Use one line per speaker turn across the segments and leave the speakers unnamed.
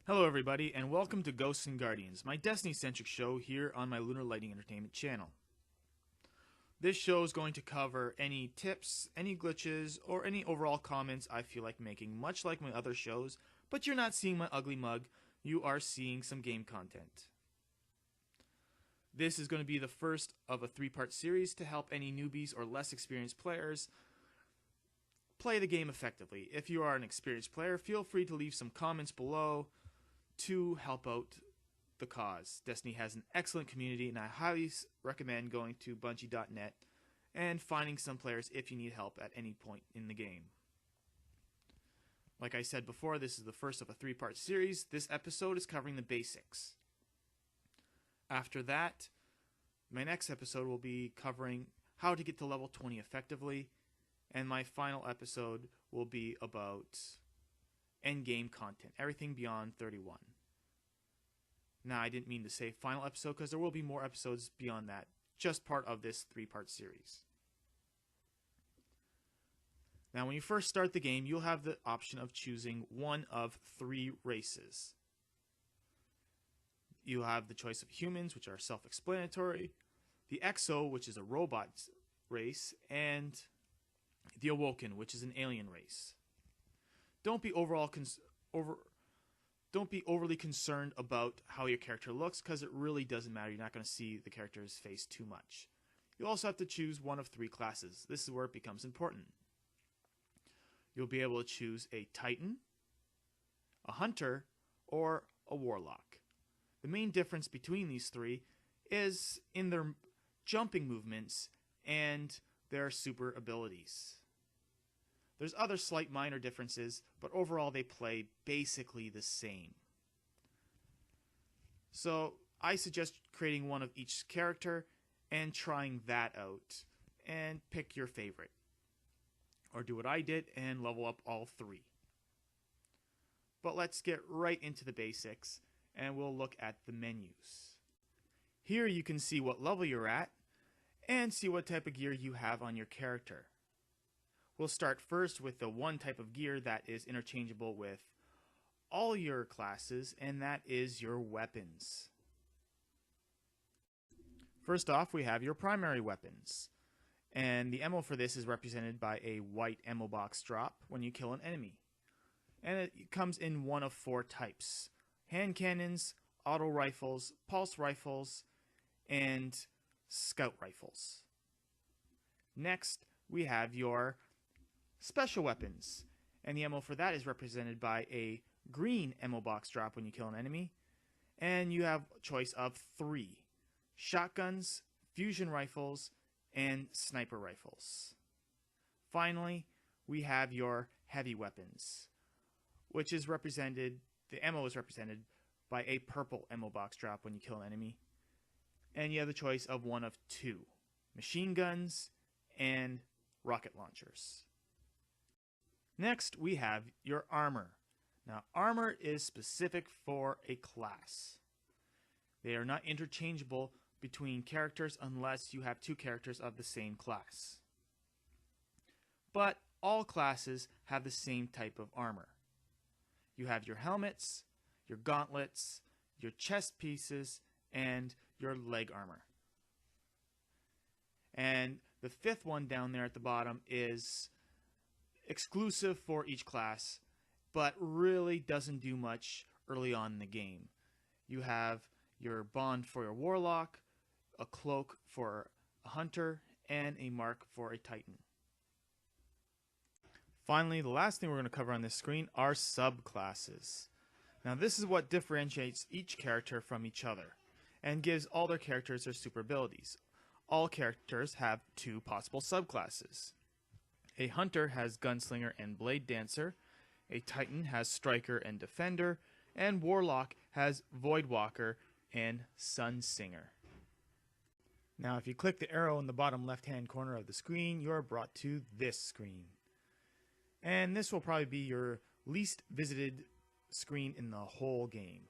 Hello everybody, and welcome to Ghosts and Guardians, my Destiny-centric show here on my Lunar Lighting Entertainment channel. This show is going to cover any tips, any glitches, or any overall comments I feel like making, much like my other shows, but you're not seeing my ugly mug, you are seeing some game content. This is going to be the first of a three-part series to help any newbies or less experienced players play the game effectively. If you are an experienced player, feel free to leave some comments below to help out the cause. Destiny has an excellent community, and I highly recommend going to Bungie.net and finding some players if you need help at any point in the game. Like I said before, this is the first of a three-part series. This episode is covering the basics. After that, my next episode will be covering how to get to level 20 effectively, and my final episode will be about endgame content, everything beyond 31. Now, I didn't mean to say final episode because there will be more episodes beyond that, just part of this three-part series. Now, when you first start the game, you'll have the option of choosing one of three races. You'll have the choice of humans, which are self-explanatory, the Exo, which is a robot race, and the Awoken, which is an alien race. Don't be overly concerned about how your character looks, because it really doesn't matter. You're not going to see the character's face too much. You also have to choose one of three classes. This is where it becomes important. You'll be able to choose a Titan, a Hunter, or a Warlock. The main difference between these three is in their jumping movements and their super abilities. There's other slight minor differences, but overall they play basically the same. So I suggest creating one of each character and trying that out, and pick your favorite. Or do what I did and level up all three. But let's get right into the basics, and we'll look at the menus. Here you can see what level you're at, and see what type of gear you have on your character. We'll start first with the one type of gear that is interchangeable with all your classes, and that is your weapons. First off, we have your primary weapons, and the ammo for this is represented by a white ammo box drop when you kill an enemy. And it comes in one of four types: hand cannons, auto rifles, pulse rifles, and scout rifles. Next, we have your special weapons, and the ammo for that is represented by a green ammo box drop when you kill an enemy, and you have a choice of three: shotguns, fusion rifles, and sniper rifles. Finally, we have your heavy weapons, which is represented, the ammo is represented by a purple ammo box drop when you kill an enemy, and you have the choice of one of two: machine guns and rocket launchers. Next, we have your armor. Now, armor is specific for a class. They are not interchangeable between characters unless you have two characters of the same class. But all classes have the same type of armor. You have your helmets, your gauntlets, your chest pieces, and your leg armor. And the fifth one down there at the bottom is exclusive for each class, but really doesn't do much early on in the game. You have your bond for your warlock, a cloak for a hunter, and a mark for a titan. Finally, the last thing we're going to cover on this screen are subclasses. Now, this is what differentiates each character from each other and gives all their characters their super abilities. All characters have two possible subclasses. A hunter has gunslinger and blade dancer, a titan has striker and defender, and warlock has voidwalker and sunsinger. Now, if you click the arrow in the bottom left-hand corner of the screen, you are brought to this screen. And this will probably be your least visited screen in the whole game,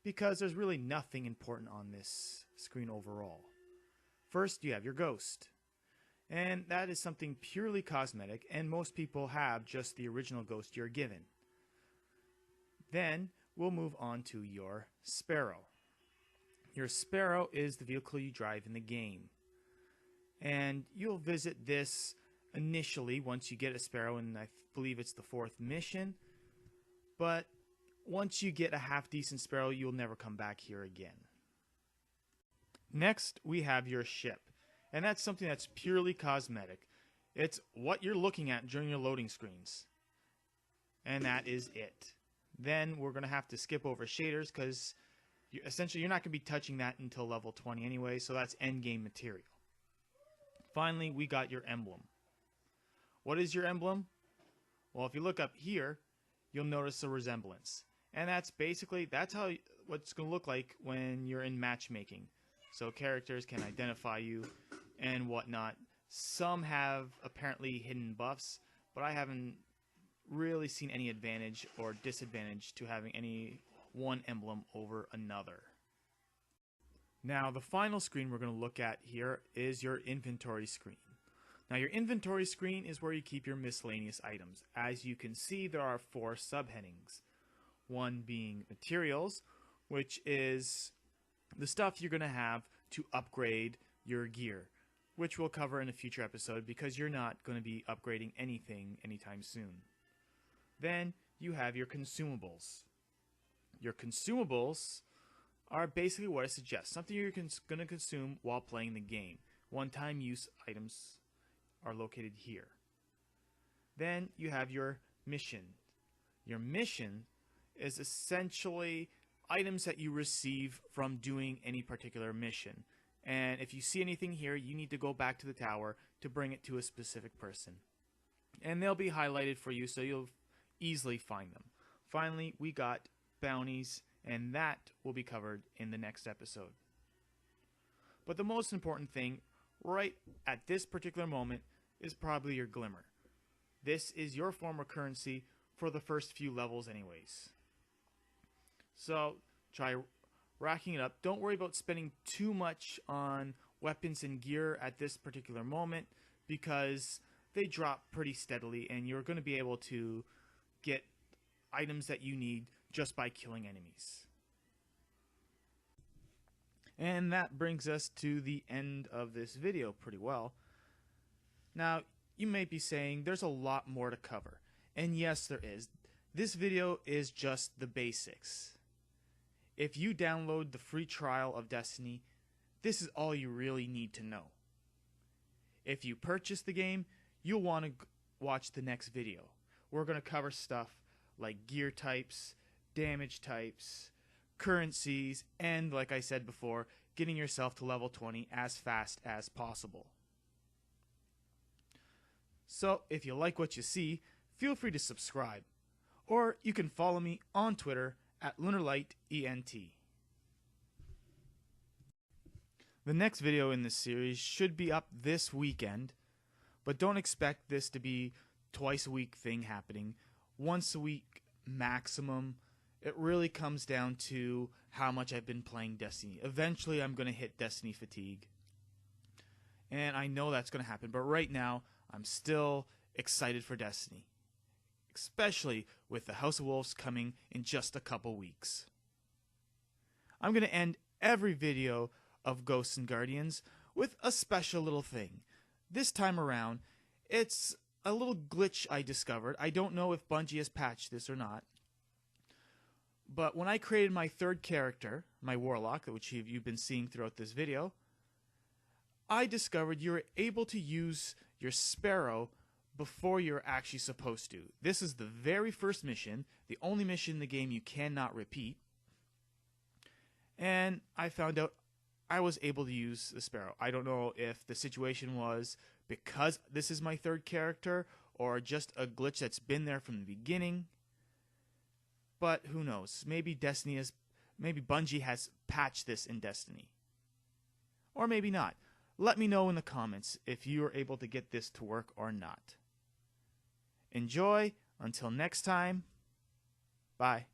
because there's really nothing important on this screen overall. First, you have your ghost. And that is something purely cosmetic, and most people have just the original ghost you're given. Then we'll move on to your Sparrow. Your Sparrow is the vehicle you drive in the game. And you'll visit this initially once you get a Sparrow, and I believe it's the 4th mission. But once you get a half-decent Sparrow, you'll never come back here again. Next, we have your ship. And that's something that's purely cosmetic. It's what you're looking at during your loading screens. And that is it. Then we're going to have to skip over shaders because essentially you're not going to be touching that until level 20 anyway, so that's endgame material. Finally, we got your emblem. What is your emblem? Well, if you look up here, you'll notice a resemblance. And that's how what's going to look like when you're in matchmaking. So characters can identify you and whatnot. Some have apparently hidden buffs, but I haven't really seen any advantage or disadvantage to having any one emblem over another. Now, the final screen we're going to look at here is your inventory screen. Now, your inventory screen is where you keep your miscellaneous items. As you can see, there are 4 subheadings. One being materials, which is the stuff you're going to have to upgrade your gear, which we'll cover in a future episode because you're not going to be upgrading anything anytime soon. Then you have your consumables. Your consumables are basically what I suggest, something you're going to consume while playing the game. One-time use items are located here. Then you have your mission. Your mission is essentially items that you receive from doing any particular mission. And if you see anything here, you need to go back to the tower to bring it to a specific person. And they'll be highlighted for you so you'll easily find them. Finally, we got bounties, and that will be covered in the next episode. But the most important thing right at this particular moment is probably your glimmer. This is your form of currency for the first few levels anyways. So try racking it up. Don't worry about spending too much on weapons and gear at this particular moment because they drop pretty steadily and you're going to be able to get items that you need just by killing enemies. And that brings us to the end of this video pretty well. Now, you may be saying there's a lot more to cover. And yes, there is. This video is just the basics. If you download the free trial of Destiny, this is all you really need to know. If you purchase the game, you'll want to watch the next video. We're going to cover stuff like gear types, damage types, currencies, and like I said before, getting yourself to level 20 as fast as possible. So if you like what you see, feel free to subscribe. Or you can follow me on Twitter at LunarLightENT. The next video in this series should be up this weekend, but don't expect this to be twice a week thing happening. Once a week maximum. It really comes down to how much I've been playing Destiny. Eventually I'm going to hit Destiny fatigue. And I know that's going to happen, but right now I'm still excited for Destiny. Especially with the House of Wolves coming in just a couple weeks. I'm going to end every video of Ghosts and Guardians with a special little thing. This time around, it's a little glitch I discovered. I don't know if Bungie has patched this or not. But when I created my third character, my Warlock, which you've been seeing throughout this video, I discovered you're able to use your Sparrow before you're actually supposed to. This is the very first mission, the only mission in the game you cannot repeat. And I found out I was able to use the Sparrow. I don't know if the situation was because this is my third character or just a glitch that's been there from the beginning. But who knows? Maybe Bungie has patched this in Destiny. Or maybe not. Let me know in the comments if you are able to get this to work or not. Enjoy. Until next time. Bye.